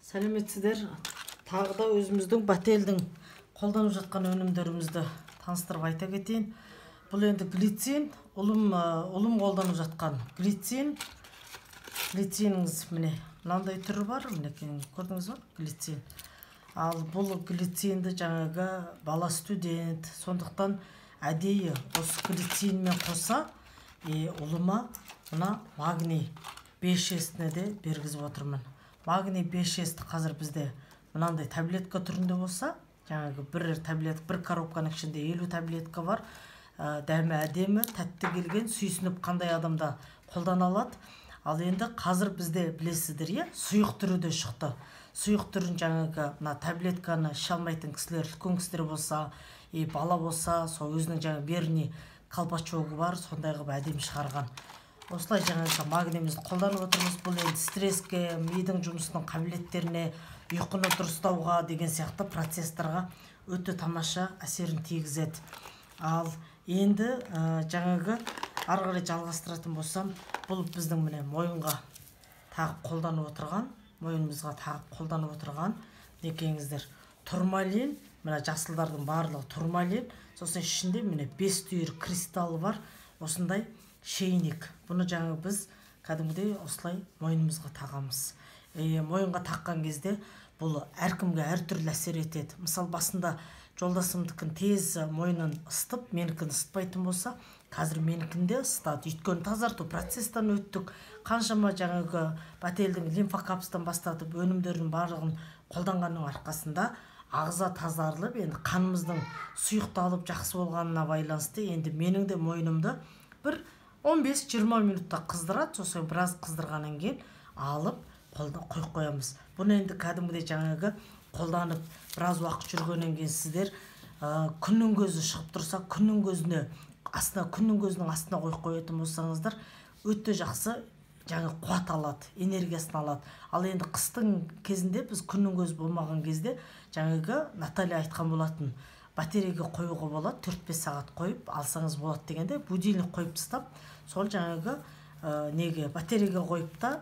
Сәлеметсіздер. Тағы да өзіміздің Бателдің қолданып жатқан өнімдерімізді таныстырып айта кетейін. Бұл енді глицин, ұлым қолданып жатқан глицин. Глициніңіз міне мынандай түрі бар, мінекей көрдіңіз ба? Глицин. Ал бұл глицинді жаңағы бала студент, сондықтан әдейі осы глицинмен қоса ұлыма мына магний 5-ні де бергізіп отырмын. Магний 5-ті қазір бізде мынандай таблетка түрінде болса, жаңағы бір коробканың ішінде 50 таблетка бар. Дәмі әдемі, тәтті келген, сүйсініп қандай адамда қолдана алады. Ал енді қазір бізде білесіздер, сұйық түрі де шықты. Сұйық түрін жаңағы мына таблетканы іше алмайтын кісілер, үлкен кісілер болса, бала болса, сол өзінің жаңағы берни колпачогы бар, сондай қылып әдемі шығарған. Осылай жаңағы магнийімізді қолданып отырмыз. Бұл енді стреске, мидың жұмысының қабілеттеріне, ұйқыны дұрыстауға деген сияқты процесстарға өте тамаша әсерін тигізеді. Ал енді жаңағы ары қарай жалғастыратын болсам, бұл біздің міне мойынға тағып қолданып отырған, мойнымызға тағып қолданып отырған некеңіздер. Турмалин, мына жасылдардың барлығы турмалин, сосын ішінде міне 5 түйір кристаллы бар, осындай шейнек. Бұны жаңа біз кәдімгідей осылай мойнымызға тағамыз. Мойынға таққан кезде бұл әркімге әртүрлі әсер етеді. Мысал басында жолдасымдікін тез мойнын ыстып, менікін ыстпайтын болса, қазір менікінде ыстады. Өйткені тазарту процестан өттік. Қаншама жаңағы Бателдің лимфокапсытан бастатып өнімдердің барлығын қолданғанның арқасында ағза тазарылып, енді қанымыздың сұйықталып жақсы болғанына байланысты, енді менің де мойнымды бір 15-20 минутта қыздырады, сосын біраз қыздырғаннан кейін алып қойып қоямыз. Бұны енді кәдімгідей жаңағы қолданып біраз уақыт жүргеннен кейін сіздер күннің көзі шығып тұрса, күннің көзінің астына қойып қоятын болсаңыздар, өте жақсы жаңа қуат алады, энергиясын алады. Ал енді қыстың кезінде біз күннің көзі болмаған кезде жаңағы Наталья айтқан болатын, батареяға қоюға болады, 4-5 сағат қойып алсаңыз болады дегенде, будильник қойып тастап, сол жаңағы батареяға қойып та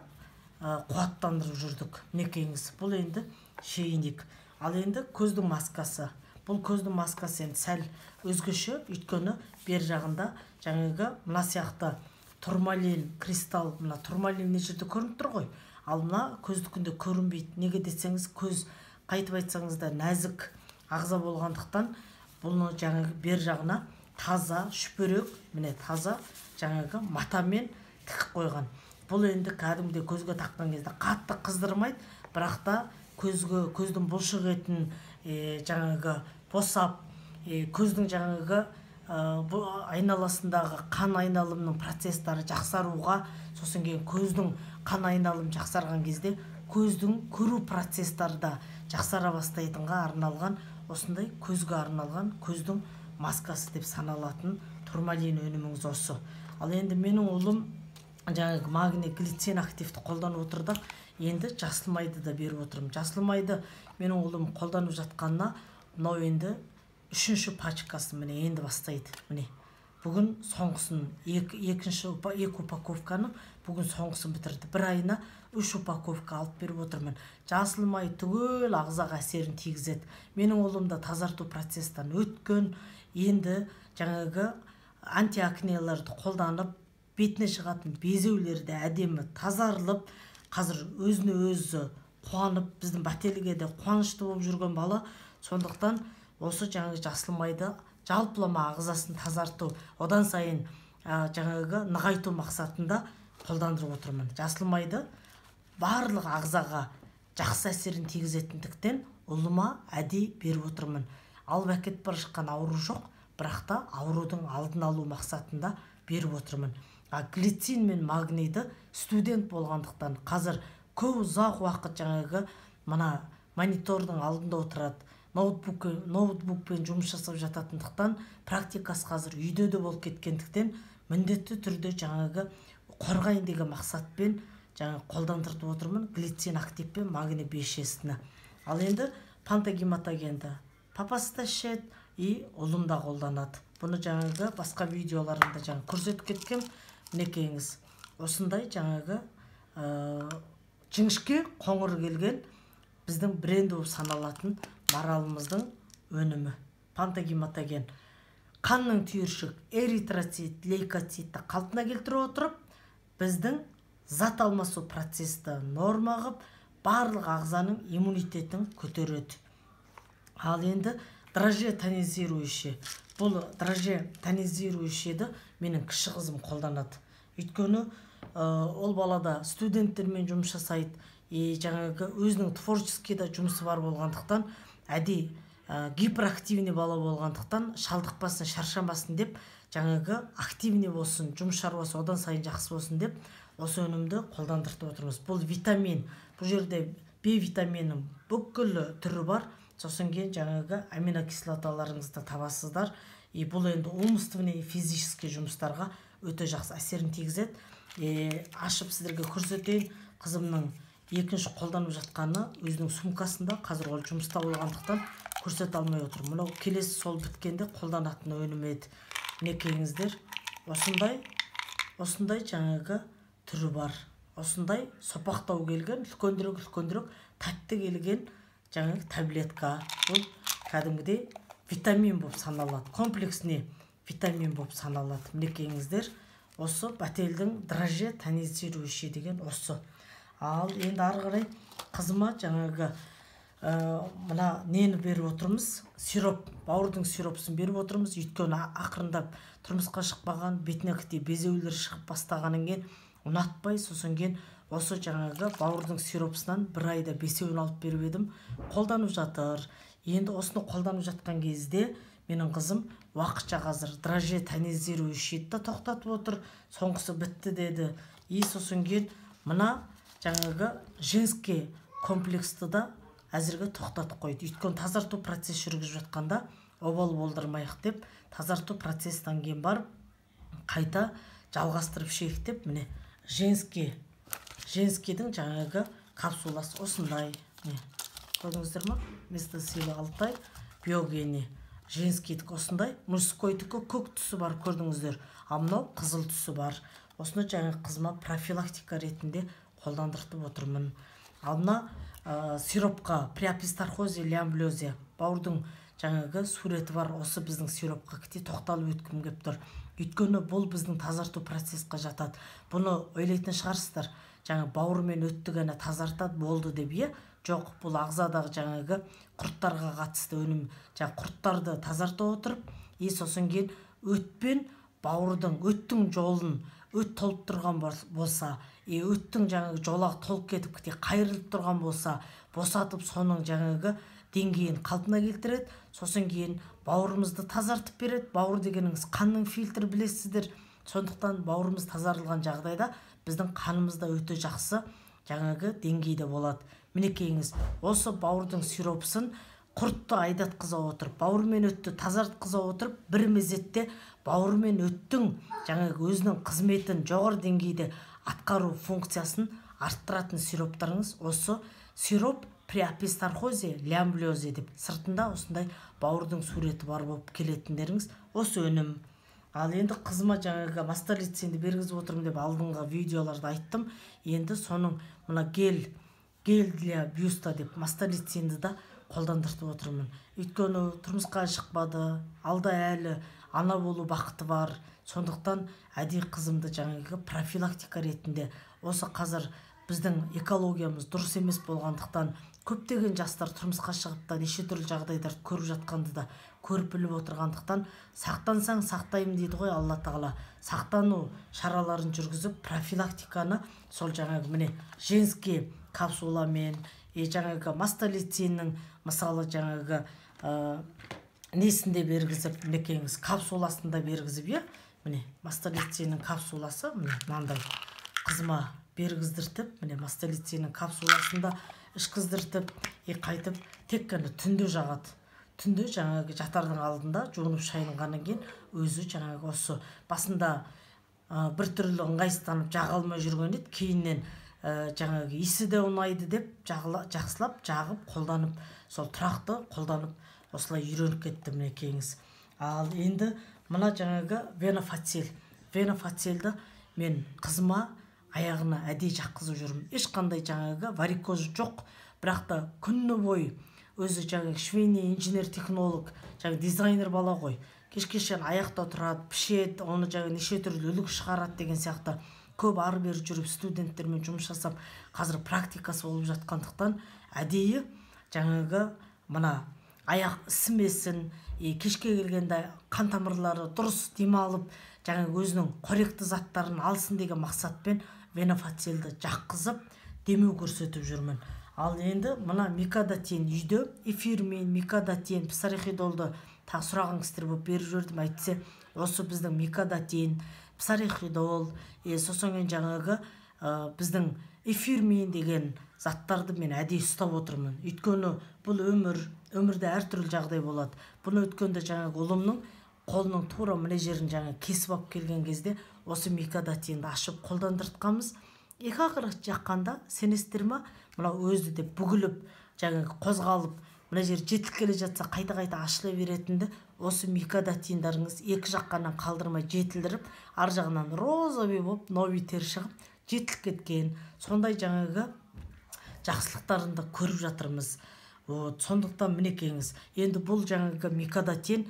қуаттандырып жүрдік. Некеңіз. Бұл енді шейнек. Ал енді көздің маскасы. Бұл көздің маскасы енді сәл өзгеше, өйткені бер жағында жаңағы мына сияқты турмалин, кристалл, мына турмалин не жерде көрініп тұр ғой. Ал мына көздікінде көрінбейді. Неге десеңіз, көз қайтып айтсаңыз да нәзік ағза болғандықтан бұны жаңағы бер жағына таза, шүпірек, міне таза жаңағы матамен тікіп қойған. Бұл енді кәдімде көзге таққан кезде қатты қыздырмайды, бірақ та көздің бұлшық етін жаңағы босап, көздің жаңағы айналасындағы қан айналымның процестары жақсаруға, сосын кейін көздің қан айналым жақсарған кезде көздің көру процестары да жақсара бастайтынға арналған, осындай көзге арналған көздің маскасы деп саналатын турмалин өніміңіз осы. Ал енді менің ұлым жаңағы магний глицин активті қолданып отырдық, енді жасылмайды да беріп отырмын. Жасылмайды менің ұлым қолданып жатқанына, мынау енді 3-ші пачкасы міне енді бастайды. Міне бүгін соңғысын, екі упаковканы бүгін соңғысын бітірді. Бір айына 3 упаковка алып беріп отырмын. Жасылмай түгел ағзаға әсерін тигізеді. Менің ұлымда тазарту процестан өткен, енді жаңағы антиакнеларды қолданып, бетіне шығатын безеулерді әдемі тазарылып, қазір өзіне өзі қуанып, біздің Бателге де қуанышты болып жүрген бала. Сондықтан осы жаңағы жасылмайды жалпылама ағзасын тазарту, одан сайын жаңағы нығайту мақсатында қолдандырып отырмын. Жасылмайды барлық ағзаға жақсы әсерін тигізетіндіктен ұлыма әдей беріп отырмын. Алып әкетіп бара шыққан ауру жоқ, бірақ та аурудың алдын алу мақсатында беріп отырмын. Глицин мен магнийді студент болғандықтан қазір көп ұзақ уақыт жаңағы мына монитордың алдында отырады, ноутбукпен жұмыс жасап жататындықтан, практикасы қазір үйде де болып кеткендіктен, міндетті түрде жаңағы қорғайын деген мақсатпен жаңағы қолдандырып отырмын глицин актив пен магний 5-ні. Ал енді пантогематогенді папасы да ішеді, ұлым да қолданады. Бұны жаңағы басқа видеоларында жаңағы көрсетіп кеткен. Мінекейіңіз осындай жаңағы жіңішке қоңыр келген біздің бренд болып саналатын маралымыздың өнімі. Пантагематоген қанның түйіршік, эритроцит, лейкоцитті қалпына келтіре отырып, біздің зат алмасу процесті норма қылып, барлық ағзаның иммунитетін көтереді. Ал енді дрожжи тонизирующий. Бұл дрожжи тонизирующийді менің кіші қызым қолданады. Өйткені ол балада студенттермен жұмыс жасайды, жаңағы өзінің творческийда жұмысы бар болғандықтан, гиперактивный бала болғандықтан шалдықпасын, шаршамасын деп, жаңағы активный болсын, жұмыс шаруасы одан сайын жақсы болсын деп, осы өнімді қолдандырып отырмыз. Бұл витамин, бұл жерде B витаминінің бүкіл түрі бар. Сосын кейін жаңағы аминокислоталарыңызды табасыздар. Бұл енді умственный и физический жұмыстарға өте жақсы әсерін тигізеді. Ашып сіздерге көрсетейін. Қызымның екінші қолданып жатқаны өзінің сумкасында, қазір ол жұмыста болғандықтан көрсете алмай отыр. Мынау келесі сол біткенде қолданатын өнім еді. Мінекейіңіздер, осындай жаңағы түрі бар. Осындай сопақтау келген, үлкендірек, тәтті келген жаңағы таблетка. Бұл кәдімгідей витамин болып саналады. Комплексный витамин болып саналады. Мінекейіңіздер, осы бәтелдің дрожжи тонизирующий деген осы. Ал енді ары қарай қызыма жаңағы мына нені беріп отырмыз? Сироп, бауырдың сиропсын беріп отырмыз. Өйткені ақырындап тұрмысқа шықпаған, бетіне безеулер шығып бастағаннан кейін ұнатпай, сосын кейін осы жаңағы бауырдың сиропсынан бір айда 5-еуін алып беріп едім. Қолданып жатыр. Енді осыны қолданып жатқан кезде менің қызым уақытша қазір дрожжи тонизирующийді тоқтатып отыр. Соңғысы бітті деді. Сосын кейін мына жаңағы женский комплексті да әзірге тоқтатып қойды. Өйткені тазарту процесс жүргізіп жатқанда обал болдырмайық деп, тазарту процесстен кейін барып қайта жалғастырып ішейік деп, міне женскийдің жаңағы капсуласы осындай. Көрдіңіздер ма? Местосилы Алтай, биогени. Женскийдік осындай, мужскойдікі көк түсі бар, көрдіңіздер. Мынау қызыл түсі бар. Осыны жаңа қызыма профилактика ретінде қолдандыртып отырмын. Ал мына сиропқа приописторхозия, лямблезия, бауырдың жаңағы суреті бар. Осы біздің сиропқа тоқталып өткім келіп тұр. Өйткені бұл біздің тазарту процессқа жатады. Бұны ойлайтын шығарсыздар. Жаңа бауырмен өтті ғана тазартады болды деп, жоқ, бұл ағзадағы жаңағы құрттарға қатысты өнім. Жаңа құрттарды тазарта отырып, сосын кейін өтпен өттің жолын өт толып тұрған болса, өттің жаңағы жолағы толып кетіп қайырылып тұрған болса, босатып соның жаңағы деңгейін қалпына келтіреді. Сосын кейін бауырымызды тазартып береді. Бауыр дегеніңіз қанның фильтрі, білесіздер. Сондықтан бауырымыз тазарылған жағдайда біздің қанымызда өте жақсы жаңағы деңгейде болады. Мінекейіңіз, осы бауырдың сиропсын құртты айдатқыза отырып, бауырмен өтті тазартқыза отырып, бір мезетте бауырмен өттің жаңағы өзінің қызметін жоғары деңгейде атқару функциясын арттыратын сироптарыңыз осы сироп приописторхозия, лямблезия деп сыртында осындай бауырдың суреті бар болып келетіндеріңіз осы өнім. Ал енді қызыма жаңағы мастолицинді бергізіп отырмын деп алдыңғы видеоларда айттым. Енді соның мына гель для бюста деп мастолицинді да қолдандыртып отырмын. Өйткені тұрмысқа шықпады, алда әлі ана болу бақыты бар. Сондықтан қызымды жаңағы профилактика ретінде осы қазір біздің экологиямыз дұрыс емес болғандықтан көптеген жастар тұрмысқа шығып неше түрлі жағдайларды көріп жатқанды да көріп біліп отырғандықтан сақтансаң сақтаймын дейді ғой Алла Тағала. Сақтану шараларын жүргізіп профилактиканы сол жаңағы міне женский капсуламен, жаңағы мастолициннің мысалы жаңағы несінде бергізіп, мінекейіңіз капсуласында бергізіп, міне мастолициннің капсуласы мынандай қызыма бергіздіртіп, міне мастолициннің капсуласында ішкіздіртіп, қайтып тек қана түнде жағады. Түнде жаңағы жатардың алдында жуынып шайынғаннан кейін өзі жаңағы осы басында бір түрлі ыңғайсызданып жаға алмай жүрген еді, кейіннен жаңағы иісі де ұнайды деп жақсылап жағып қолданып, сол тұрақты қолданып осылай үйреніп кетті мінекейіңіз. Ал енді мына жаңағы венофацил. Венофацилді мен қызыма аяғына әдей жаққызып жүрмін. Ешқандай жаңағы варикоз жоқ, бірақ та күні бойы өзі жаңағы швейный инженер технолог, жаңағы дизайнер бала ғой. Кешке шейін аяқта тұрады, пішеді, оны жаңағы неше түрлі үлгі шығарады деген сияқты көп ары бері жүріп студенттермен жұмыс жасап, қазір практикасы болып жатқандықтан әдейі жаңағы мына аяқ ісімесін, кешке келгенде қан тамырлары дұрыс демалып, жаңағы өзінің қоректі заттарын алсын деген мақсатпен венофацелді жаққызып демеу көрсетіп жүрмін. Ал енді мына микадатин үйде эфирмен микадатин псарихидолды тағы сұрағыңыздар болып беріп жүрдім. Әйтсе осы біздің микадатин псарихидол сосын жаңағы біздің эфирмен деген заттарды мен әдейі ұстап отырмын. Өйткені бұл өмірде әртүрлі жағдай болады. Бұны өткенде жаңағы ұлымның қолының тура мына жерін жаңа кесіп алып келген кезде осы микадатинді ашып қолдандыртқанбыз. Екі ақырық жаққанда сенесіздер ма, мына өзі де бүгіліп жаңағы қозғалып мына жер жетіліп келе жатса қайта-қайта ашыла беретінді осы микадатиндарыңыз екі жаққаннан қалдырмай жетілдіріп, ар жағынан розовый болып новый тер шығып жетіліп кеткен. Сондай жаңағы жақсылықтарында көріп жатырмыз. Сондықтан мінекеңіз, енді бұл жаңағы микадатин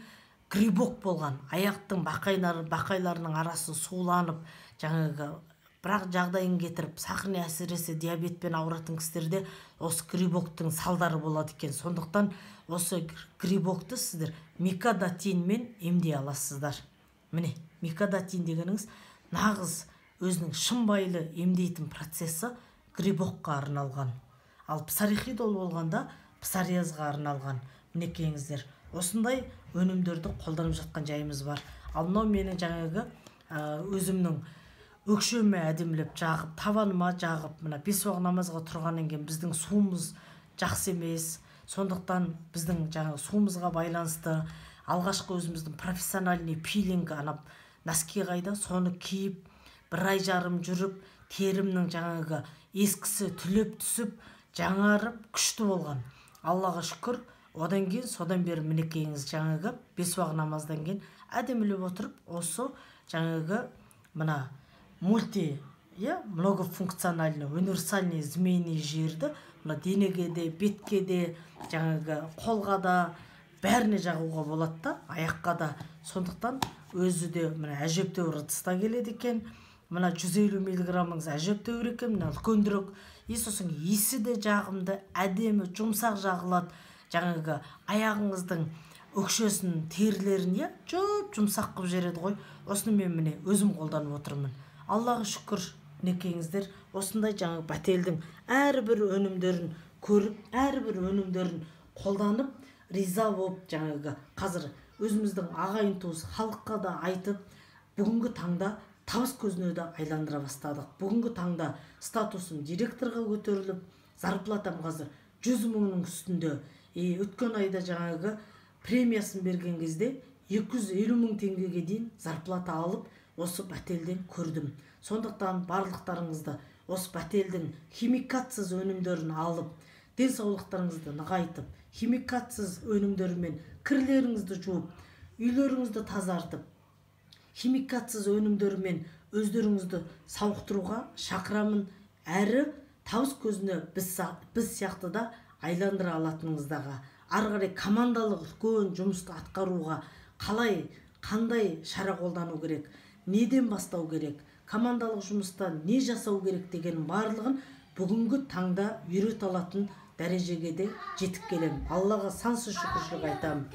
грибок болған, аяқтың бақайларының арасы суланып, жаңағы бірақ жағдайын кетіріп, сақырне әсіресе диабетпен ауыратын кісілерде осы грибоктың салдары болады екен. Сондықтан осы грибокты сіздер микадатинмен емдей аласыздар. Міне, микадатин дегеніңіз нағыз өзінің шынбайлы емдейтін процесі грибокқа арналған. Ал псарихидол болғанда псориазға арналған. Мінекеңіздер, осындай өнімдерді қолданып жатқан жайымыз бар. Ал мынау менің жаңағы өзімнің өкшеме әдемілеп жағып, табаныма жағып, мына 5 уақыт намазға тұрғаннан кейін біздің суымыз жақсы емес. Сондықтан біздің жаңағы суымызға байланысты алғашқы өзіміздің профессиональный пилинг анап носки қайда, соны киіп, 1 ай жарым жүріп, терімнің жаңағы ескісі түлеп түсіп, жаңарып, күшті болған. Аллаға шүкір. Одан кейін содан бері мінекейіңіз жаңағы 5 уақыт намаздан кейін әдемілеп отырып, осы жаңағы мына многофункциональный, универсальный змейный жерді мына денеге де, бетке де, жаңағы қолға да бәріне жағуға болады да, аяққа да. Сондықтан өзі де мына әжептәуір ыдыста келеді екен. Мына 150 миллиграммыңыз әжептәуір екен, мына үлкендірек. Сосын иісі де жағымды, әдемі, жұмсақ жағылады. Жаңағы аяғыңыздың өкшесінің терілерін жұмсақ қып жереді ғой. Осыны мен міне өзім қолданып отырмын. Аллаға шүкір, мінекеңіздер, осындай жаңағы бәтелдің әрбір өнімдерін көріп, әрбір өнімдерін қолданып, риза болып жаңағы қазір өзіміздің ағайын туыс халыққа да айтып, бүгінгі таңда табыс көзіне де айландыра бастадық. Бүгінгі таңда статусым директорға көтеріліп, зарплатам қазір 100 мыңның үстінде. Өткен айда жаңағы премиясын берген кезде 250 мың теңгеге дейін зарплата алып, осы бәтелден көрдім. Сондықтан барлықтарыңызды осы бәтелдің химикатсыз өнімдерін алып, денсаулықтарыңызды нығайтып, химикатсыз өнімдермен кірлеріңізді жуып, үйлеріңізді тазартып, химикатсыз өнімдермен өздеріңізді сауықтыруға шақырамын. Әрі табыс көзіне біз сияқты да айландыра алатыныңыздаға, ары қарай командалық үлкен жұмысты атқаруға қандай шара қолдану керек, неден бастау керек, командалық жұмыста не жасау керек деген барлығын бүгінгі таңда үйрете алатын дәрежеге де жетіп келем. Аллаға сансыз шүкіршілік айтамын.